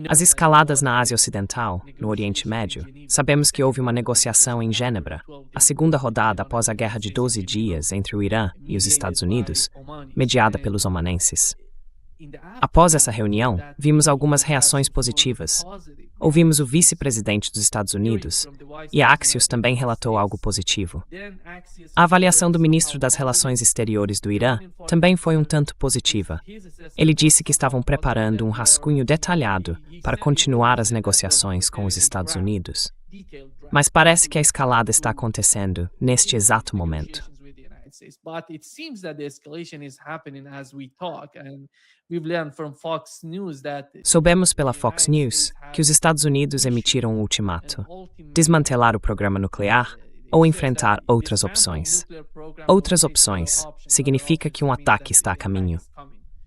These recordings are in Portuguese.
As escaladas na Ásia Ocidental, no Oriente Médio, sabemos que houve uma negociação em Gênebra, a segunda rodada após a Guerra de 12 Dias entre o Irã e os Estados Unidos, mediada pelos omanenses. Após essa reunião, vimos algumas reações positivas. Ouvimos o vice-presidente dos Estados Unidos, e a Axios também relatou algo positivo. A avaliação do ministro das Relações Exteriores do Irã também foi um tanto positiva. Ele disse que estavam preparando um rascunho detalhado para continuar as negociações com os Estados Unidos. Mas parece que a escalada está acontecendo neste exato momento. Soubemos pela Fox News que os Estados Unidos emitiram um ultimato: desmantelar o programa nuclear ou enfrentar outras opções. Outras opções significa que um ataque está a caminho.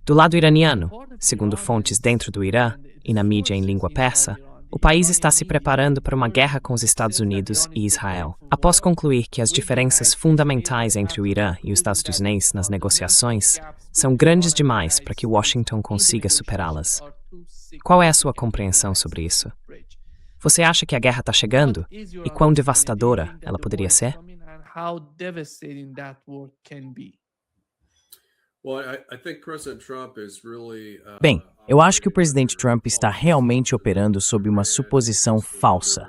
Do lado iraniano, segundo fontes dentro do Irã e na mídia em língua persa, o país está se preparando para uma guerra com os Estados Unidos e Israel. Após concluir que as diferenças fundamentais entre o Irã e os Estados Unidos nas negociações são grandes demais para que Washington consiga superá-las. Qual é a sua compreensão sobre isso? Você acha que a guerra está chegando? E quão devastadora ela poderia ser? Bem, eu acho que o presidente Trump está realmente operando sob uma suposição falsa,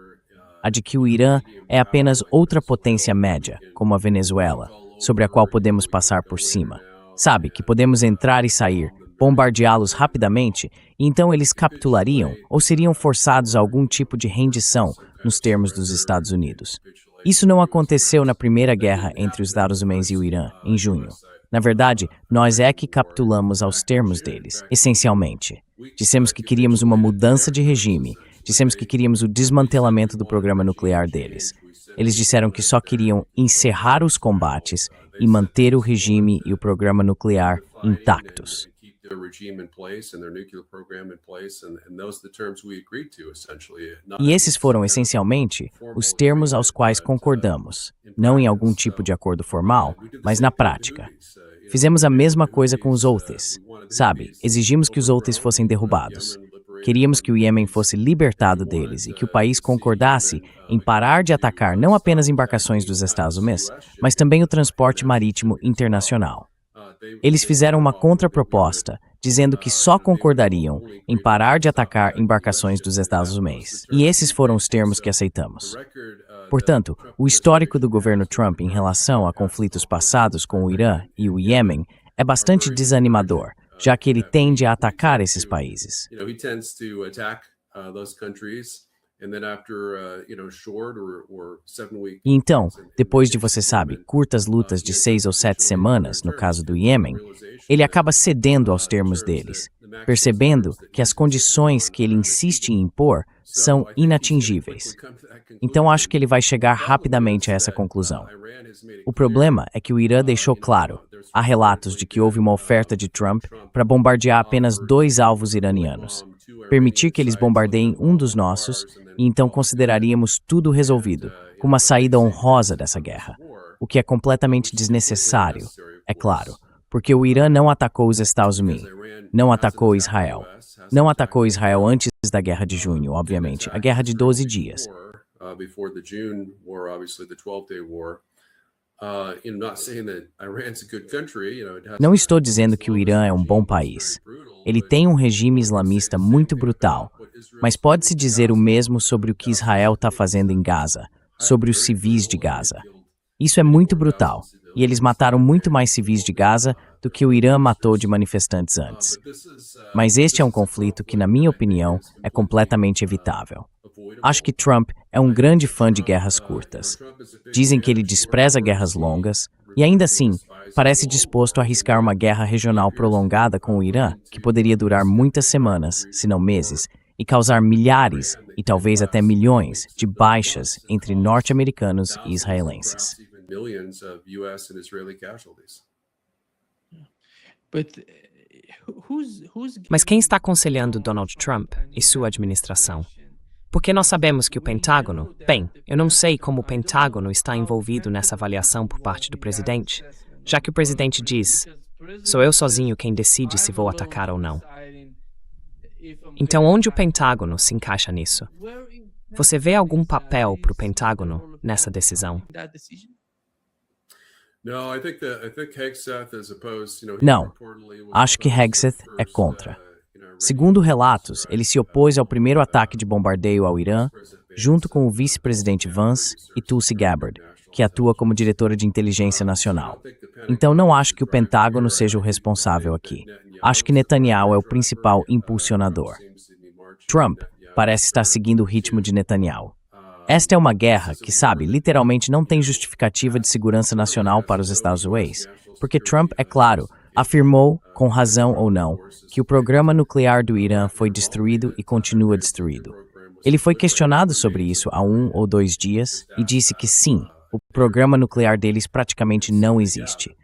a de que o Irã é apenas outra potência média, como a Venezuela, sobre a qual podemos passar por cima. Sabe, que podemos entrar e sair, bombardeá-los rapidamente, e então eles capitulariam ou seriam forçados a algum tipo de rendição nos termos dos Estados Unidos. Isso não aconteceu na primeira guerra entre os Estados Unidos e o Irã, em junho. Na verdade, nós é que capitulamos aos termos deles, essencialmente. Dissemos que queríamos uma mudança de regime, dissemos que queríamos o desmantelamento do programa nuclear deles. Eles disseram que só queriam encerrar os combates e manter o regime e o programa nuclear intactos. E esses foram, essencialmente, os termos aos quais concordamos, não em algum tipo de acordo formal, mas na prática. Fizemos a mesma coisa com os Houthis, sabe? Exigimos que os Houthis fossem derrubados. Queríamos que o Iêmen fosse libertado deles e que o país concordasse em parar de atacar não apenas embarcações dos Estados Unidos, mas também o transporte marítimo internacional. Eles fizeram uma contraproposta, dizendo que só concordariam em parar de atacar embarcações dos Estados Unidos. E esses foram os termos que aceitamos. Portanto, o histórico do governo Trump em relação a conflitos passados com o Irã e o Iêmen é bastante desanimador, já que ele tende a atacar esses países. E então, depois de, você sabe, curtas lutas de 6 ou 7 semanas, no caso do Iêmen, ele acaba cedendo aos termos deles, percebendo que as condições que ele insiste em impor são inatingíveis. Então acho que ele vai chegar rapidamente a essa conclusão. O problema é que o Irã deixou claro, há relatos de que houve uma oferta de Trump para bombardear apenas 2 alvos iranianos, permitir que eles bombardeiem um dos nossos, e então consideraríamos tudo resolvido, com uma saída honrosa dessa guerra, o que é completamente desnecessário, é claro, porque o Irã não atacou os Estados Unidos, não atacou Israel. Não atacou Israel antes da Guerra de Junho, obviamente, a Guerra de 12 Dias. Não estou dizendo que o Irã é um bom país. Ele tem um regime islamista muito brutal, mas pode-se dizer o mesmo sobre o que Israel está fazendo em Gaza, sobre os civis de Gaza. Isso é muito brutal, e eles mataram muito mais civis de Gaza do que o Irã matou de manifestantes antes. Mas este é um conflito que, na minha opinião, é completamente evitável. Acho que Trump é um grande fã de guerras curtas. Dizem que ele despreza guerras longas, e ainda assim, parece disposto a arriscar uma guerra regional prolongada com o Irã, que poderia durar muitas semanas, se não meses, e causar milhares, e talvez até milhões, de baixas entre norte-americanos e israelenses. Mas quem está aconselhando Donald Trump e sua administração? Porque nós sabemos que o Pentágono... Bem, eu não sei como o Pentágono está envolvido nessa avaliação por parte do presidente, já que o presidente diz, Sou eu sozinho quem decide se vou atacar ou não. Então, onde o Pentágono se encaixa nisso? Você vê algum papel para o Pentágono nessa decisão? Não, acho que Hegseth é contra. Segundo relatos, ele se opôs ao primeiro ataque de bombardeio ao Irã, junto com o vice-presidente Vance e Tulsi Gabbard, que atua como diretora de inteligência nacional. Então não acho que o Pentágono seja o responsável aqui. Acho que Netanyahu é o principal impulsionador. Trump parece estar seguindo o ritmo de Netanyahu. Esta é uma guerra que, sabe, literalmente não tem justificativa de segurança nacional para os Estados Unidos, porque Trump, é claro, afirmou, com razão ou não, que o programa nuclear do Irã foi destruído e continua destruído. Ele foi questionado sobre isso há 1 ou 2 dias e disse que sim, o programa nuclear deles praticamente não existe.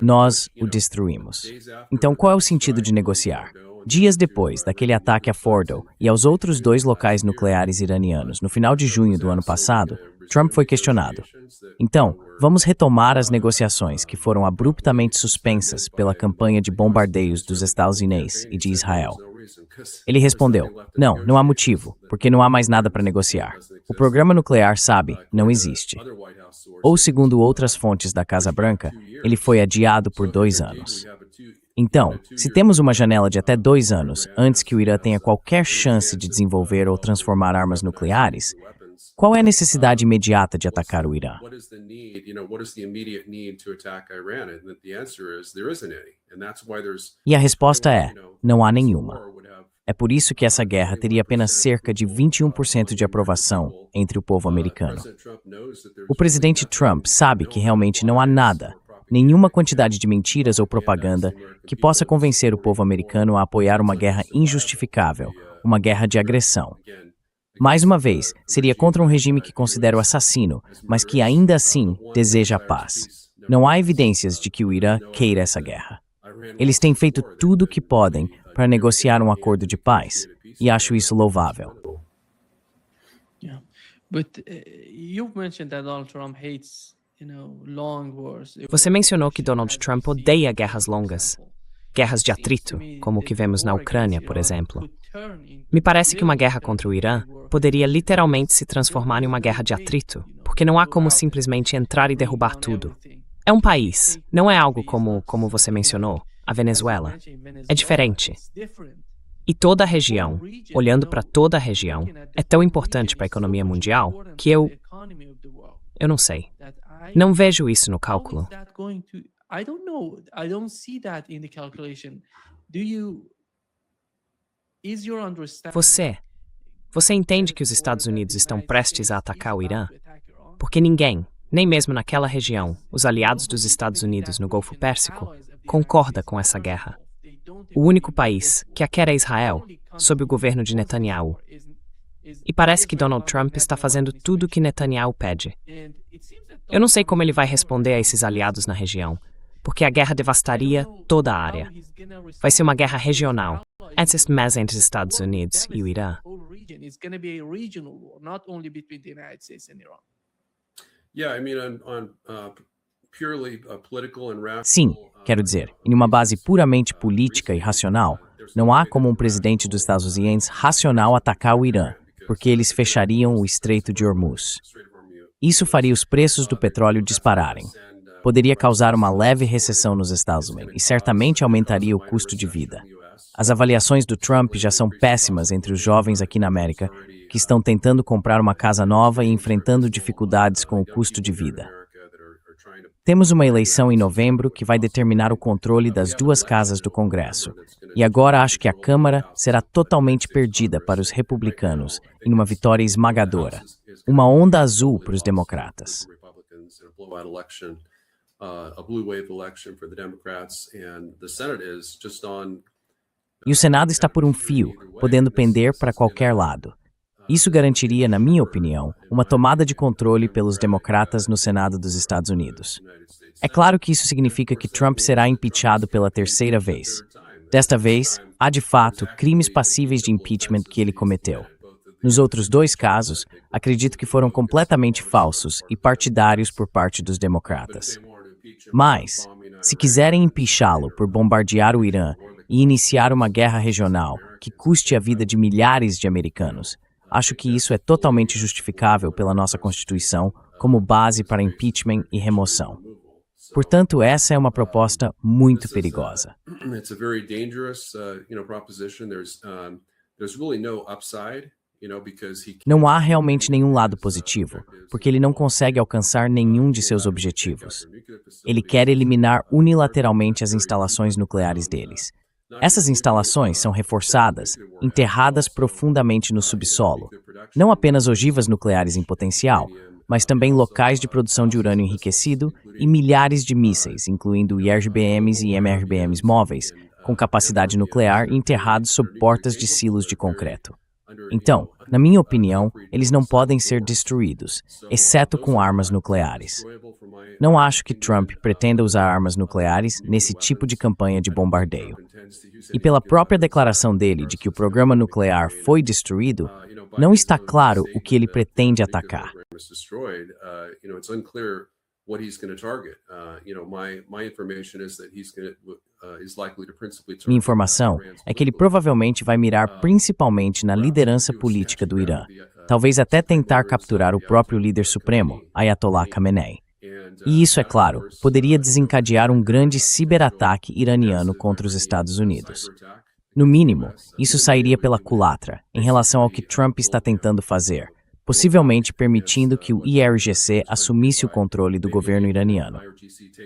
Nós o destruímos. Então qual é o sentido de negociar? Dias depois daquele ataque a Fordow e aos outros 2 locais nucleares iranianos, no final de junho do ano passado, Trump foi questionado. Então, vamos retomar as negociações que foram abruptamente suspensas pela campanha de bombardeios dos Estados Unidos e de Israel. Ele respondeu, não há motivo, porque não há mais nada para negociar. O programa nuclear, sabe, não existe. Ou, segundo outras fontes da Casa Branca, ele foi adiado por 2 anos. Então, se temos uma janela de até 2 anos antes que o Irã tenha qualquer chance de desenvolver ou transformar armas nucleares, qual é a necessidade imediata de atacar o Irã? E a resposta é, não há nenhuma. É por isso que essa guerra teria apenas cerca de 21% de aprovação entre o povo americano. O presidente Trump sabe que realmente não há nada, nenhuma quantidade de mentiras ou propaganda que possa convencer o povo americano a apoiar uma guerra injustificável, uma guerra de agressão. Mais uma vez, seria contra um regime que considera o assassino, mas que ainda assim deseja a paz. Não há evidências de que o Irã queira essa guerra. Eles têm feito tudo o que podem para negociar um acordo de paz, e acho isso louvável. Você mencionou que Donald Trump odeia guerras longas, guerras de atrito, como o que vemos na Ucrânia, por exemplo. Me parece que uma guerra contra o Irã poderia literalmente se transformar em uma guerra de atrito, porque não há como simplesmente entrar e derrubar tudo. É um país, não é algo como você mencionou, a Venezuela. É diferente. E toda a região, olhando para toda a região, é tão importante para a economia mundial que eu não sei. Não vejo isso no cálculo. Você entende que os Estados Unidos estão prestes a atacar o Irã? Porque ninguém, nem mesmo naquela região, os aliados dos Estados Unidos no Golfo Pérsico, concorda com essa guerra. O único país que a quer é Israel, sob o governo de Netanyahu. E parece que Donald Trump está fazendo tudo o que Netanyahu pede. Eu não sei como ele vai responder a esses aliados na região, porque a guerra devastaria toda a área. Vai ser uma guerra regional, antes mesmo entre os Estados Unidos e o Irã. Sim, quero dizer, em uma base puramente política e racional, não há como um presidente dos Estados Unidos racional atacar o Irã, porque eles fechariam o Estreito de Hormuz. Isso faria os preços do petróleo dispararem. Poderia causar uma leve recessão nos Estados Unidos e certamente aumentaria o custo de vida. As avaliações do Trump já são péssimas entre os jovens aqui na América, que estão tentando comprar uma casa nova e enfrentando dificuldades com o custo de vida. Temos uma eleição em novembro que vai determinar o controle das 2 casas do Congresso. E agora acho que a Câmara será totalmente perdida para os republicanos em uma vitória esmagadora. Uma onda azul para os democratas. E o Senado está por um fio, podendo pender para qualquer lado. Isso garantiria, na minha opinião, uma tomada de controle pelos democratas no Senado dos Estados Unidos. É claro que isso significa que Trump será impeachado pela 3ª vez. Desta vez, há de fato crimes passíveis de impeachment que ele cometeu. Nos outros dois casos, acredito que foram completamente falsos e partidários por parte dos democratas. Mas, se quiserem empichá-lo por bombardear o Irã e iniciar uma guerra regional que custe a vida de milhares de americanos, acho que isso é totalmente justificável pela nossa Constituição como base para impeachment e remoção. Portanto, essa é uma proposta muito perigosa. Não há realmente nenhum lado positivo, porque ele não consegue alcançar nenhum de seus objetivos. Ele quer eliminar unilateralmente as instalações nucleares deles. Essas instalações são reforçadas, enterradas profundamente no subsolo, não apenas ogivas nucleares em potencial, mas também locais de produção de urânio enriquecido e milhares de mísseis, incluindo IRBMs e MRBMs móveis, com capacidade nuclear enterrados sob portas de silos de concreto. Então, na minha opinião, eles não podem ser destruídos, exceto com armas nucleares. Não acho que Trump pretenda usar armas nucleares nesse tipo de campanha de bombardeio. E pela própria declaração dele de que o programa nuclear foi destruído, não está claro o que ele pretende atacar. Minha informação é que ele provavelmente vai mirar principalmente na liderança política do Irã, talvez até tentar capturar o próprio líder supremo, Ayatollah Khamenei. E isso, é claro, poderia desencadear um grande ciberataque iraniano contra os Estados Unidos. No mínimo, isso sairia pela culatra em relação ao que Trump está tentando fazer, possivelmente permitindo que o IRGC assumisse o controle do governo iraniano.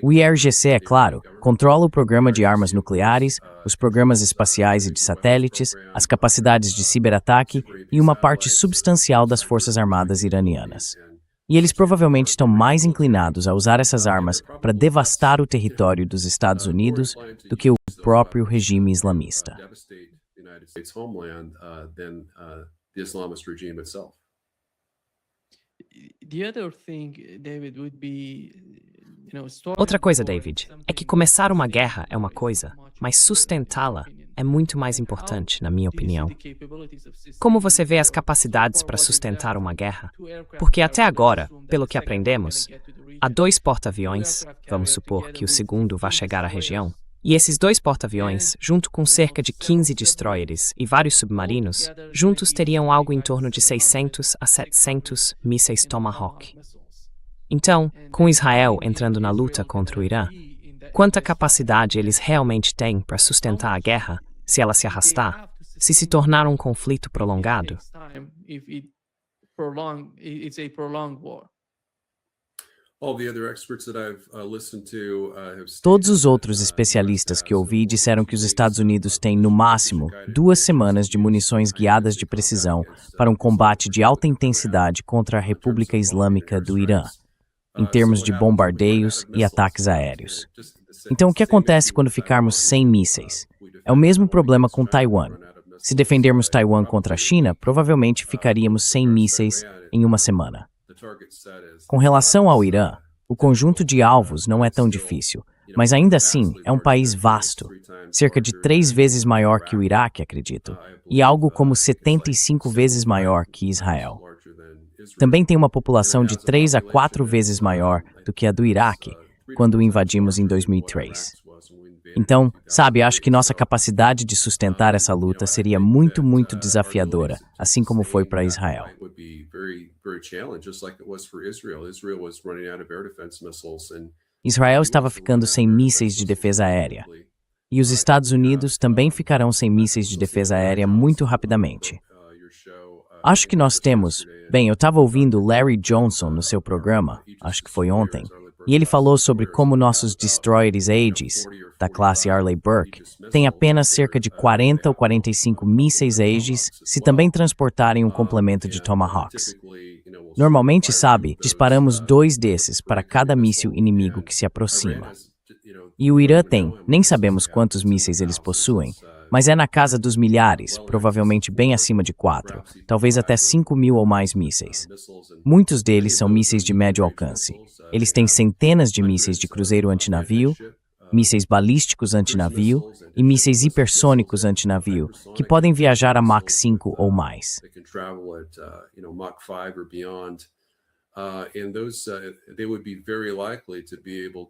O IRGC, é claro, controla o programa de armas nucleares, os programas espaciais e de satélites, as capacidades de ciberataque e uma parte substancial das forças armadas iranianas. E eles provavelmente estão mais inclinados a usar essas armas para devastar o território dos Estados Unidos do que o próprio regime islamista. Outra coisa, David, é que começar uma guerra é uma coisa, mas sustentá-la é muito mais importante, na minha opinião. Como você vê as capacidades para sustentar uma guerra? Porque até agora, pelo que aprendemos, há 2 porta-aviões, vamos supor que o segundo vá chegar à região, e esses 2 porta-aviões, junto com cerca de 15 destroyers e vários submarinos, juntos teriam algo em torno de 600 a 700 mísseis Tomahawk. Então, com Israel entrando na luta contra o Irã, quanta capacidade eles realmente têm para sustentar a guerra, se ela se arrastar, se tornar um conflito prolongado? Todos os outros especialistas que ouvi disseram que os Estados Unidos têm, no máximo, 2 semanas de munições guiadas de precisão para um combate de alta intensidade contra a República Islâmica do Irã, em termos de bombardeios e ataques aéreos. Então, o que acontece quando ficarmos sem mísseis? É o mesmo problema com Taiwan. Se defendermos Taiwan contra a China, provavelmente ficaríamos sem mísseis em uma semana. Com relação ao Irã, o conjunto de alvos não é tão difícil, mas ainda assim é um país vasto, cerca de 3 vezes maior que o Iraque, acredito, e algo como 75 vezes maior que Israel. Também tem uma população de 3 a 4 vezes maior do que a do Iraque, quando o invadimos em 2003. Então, sabe, acho que nossa capacidade de sustentar essa luta seria muito, muito desafiadora, assim como foi para Israel. Israel estava ficando sem mísseis de defesa aérea. E os Estados Unidos também ficarão sem mísseis de defesa aérea muito rapidamente. Acho que nós temos... Bem, eu estava ouvindo Larry Johnson no seu programa, acho que foi ontem, e ele falou sobre como nossos destroyers Aegis, da classe Arleigh Burke, têm apenas cerca de 40 ou 45 mísseis Aegis se também transportarem um complemento de Tomahawks. Normalmente, sabe, disparamos 2 desses para cada míssil inimigo que se aproxima. E o Irã tem, nem sabemos quantos mísseis eles possuem, mas é na casa dos milhares, provavelmente bem acima de 4, talvez até 5.000 ou mais mísseis. Muitos deles são mísseis de médio alcance. Eles têm centenas de mísseis de cruzeiro antinavio, mísseis balísticos antinavio e mísseis hipersônicos antinavio, que podem viajar a Mach 5 ou mais.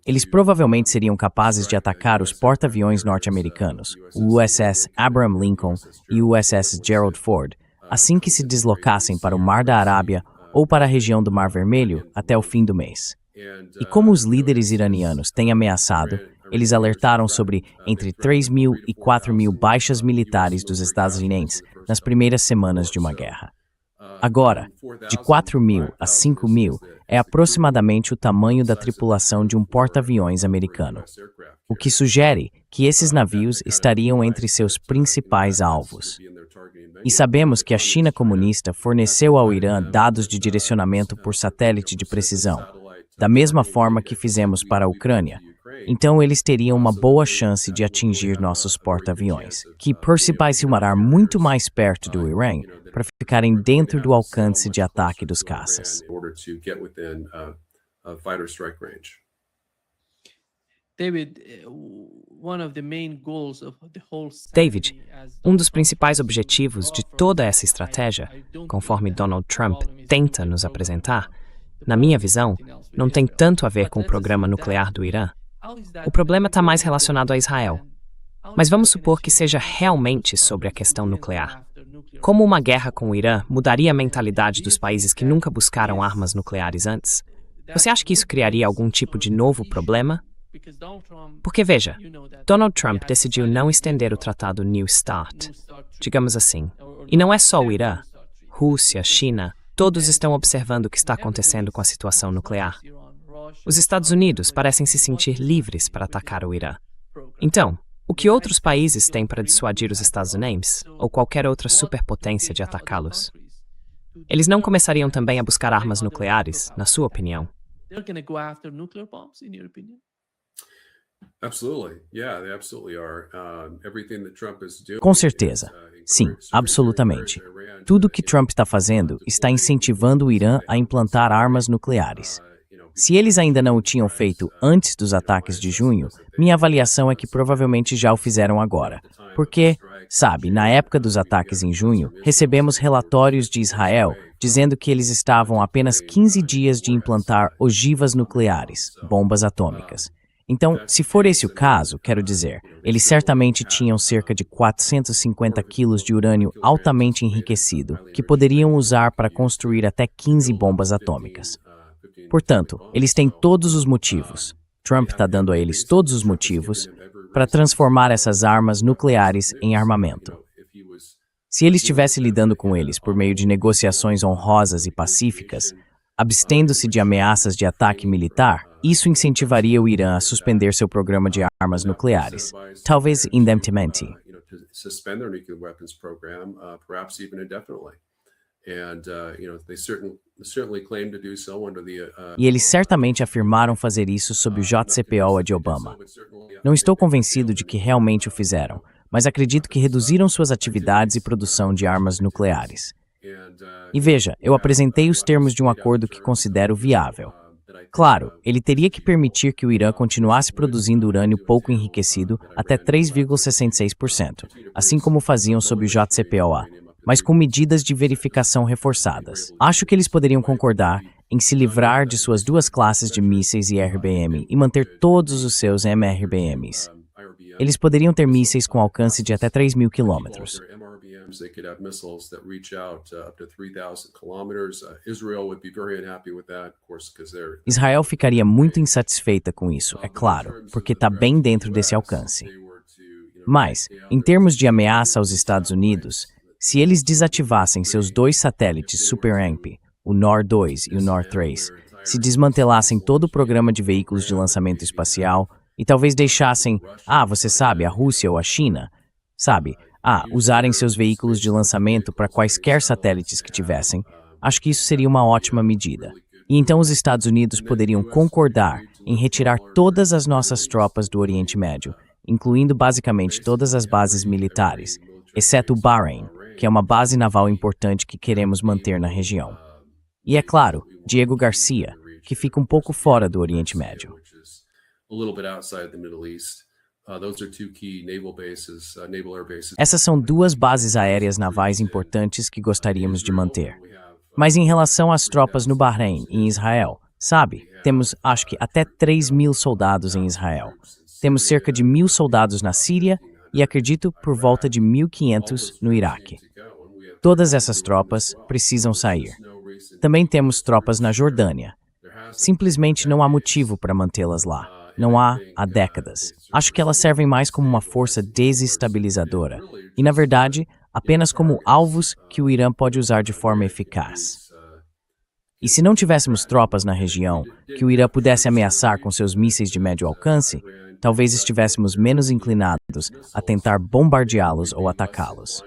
Eles provavelmente seriam capazes de atacar os porta-aviões norte-americanos, o USS Abraham Lincoln e o USS Gerald Ford, assim que se deslocassem para o Mar da Arábia ou para a região do Mar Vermelho até o fim do mês. E como os líderes iranianos têm ameaçado, eles alertaram sobre entre 3.000 e 4.000 baixas militares dos estadunidenses nas primeiras semanas de uma guerra. Agora, de 4.000 a 5.000 é aproximadamente o tamanho da tripulação de um porta-aviões americano, o que sugere que esses navios estariam entre seus principais alvos. E sabemos que a China comunista forneceu ao Irã dados de direcionamento por satélite de precisão, da mesma forma que fizemos para a Ucrânia. Então eles teriam uma boa chance de atingir nossos porta-aviões, que por se parar muito mais perto do Irã, para ficarem dentro do alcance de ataque dos caças. David, um dos principais objetivos de toda essa estratégia, conforme Donald Trump tenta nos apresentar, na minha visão, não tem tanto a ver com o programa nuclear do Irã. O problema está mais relacionado a Israel. Mas vamos supor que seja realmente sobre a questão nuclear. Como uma guerra com o Irã mudaria a mentalidade dos países que nunca buscaram armas nucleares antes? Você acha que isso criaria algum tipo de novo problema? Porque veja, Donald Trump decidiu não estender o tratado New START, digamos assim. E não é só o Irã. Rússia, China, todos estão observando o que está acontecendo com a situação nuclear. Os Estados Unidos parecem se sentir livres para atacar o Irã. Então, o que outros países têm para dissuadir os Estados Unidos, ou qualquer outra superpotência de atacá-los? Eles não começariam também a buscar armas nucleares, na sua opinião? Com certeza. Sim, absolutamente. Tudo o que Trump está fazendo está incentivando o Irã a implantar armas nucleares. Se eles ainda não o tinham feito antes dos ataques de junho, minha avaliação é que provavelmente já o fizeram agora. Porque, sabe, na época dos ataques em junho, recebemos relatórios de Israel dizendo que eles estavam a apenas 15 dias de implantar ogivas nucleares, bombas atômicas. Então, se for esse o caso, quero dizer, eles certamente tinham cerca de 450 quilos de urânio altamente enriquecido, que poderiam usar para construir até 15 bombas atômicas. Portanto, eles têm todos os motivos, Trump está dando a eles todos os motivos, para transformar essas armas nucleares em armamento. Se ele estivesse lidando com eles por meio de negociações honrosas e pacíficas, abstendo-se de ameaças de ataque militar, isso incentivaria o Irã a suspender seu programa de armas nucleares, talvez indefinidamente. E eles certamente afirmaram fazer isso sob o JCPOA de Obama. Não estou convencido de que realmente o fizeram, mas acredito que reduziram suas atividades e produção de armas nucleares. E veja, eu apresentei os termos de um acordo que considero viável. Claro, ele teria que permitir que o Irã continuasse produzindo urânio pouco enriquecido até 3,66%, assim como faziam sob o JCPOA, mas com medidas de verificação reforçadas. Acho que eles poderiam concordar em se livrar de suas duas classes de mísseis e RBM e manter todos os seus MRBMs. Eles poderiam ter mísseis com alcance de até 3.000 quilômetros. Israel ficaria muito insatisfeita com isso, é claro, porque está bem dentro desse alcance. Mas, em termos de ameaça aos Estados Unidos, se eles desativassem seus dois satélites Super-AMP, o NOR-2 e o NOR-3, se desmantelassem todo o programa de veículos de lançamento espacial e talvez deixassem, você sabe, a Rússia ou a China, usarem seus veículos de lançamento para quaisquer satélites que tivessem, acho que isso seria uma ótima medida. E então os Estados Unidos poderiam concordar em retirar todas as nossas tropas do Oriente Médio, incluindo basicamente todas as bases militares, exceto o Bahrein, que é uma base naval importante que queremos manter na região. E é claro, Diego Garcia, que fica um pouco fora do Oriente Médio. a little bit outside the Middle East. Those are two key naval bases, naval air bases. Essas são duas bases aéreas navais importantes que gostaríamos de manter. Mas em relação às tropas no Bahrein e em Israel, sabe, temos acho que até 3.000 soldados em Israel. Temos cerca de 1.000 soldados na Síria e acredito por volta de 1.500 no Iraque. Todas essas tropas precisam sair. Também temos tropas na Jordânia. Simplesmente não há motivo para mantê-las lá. Não há décadas. Acho que elas servem mais como uma força desestabilizadora e, na verdade, apenas como alvos que o Irã pode usar de forma eficaz. E se não tivéssemos tropas na região que o Irã pudesse ameaçar com seus mísseis de médio alcance, talvez estivéssemos menos inclinados a tentar bombardeá-los ou atacá-los.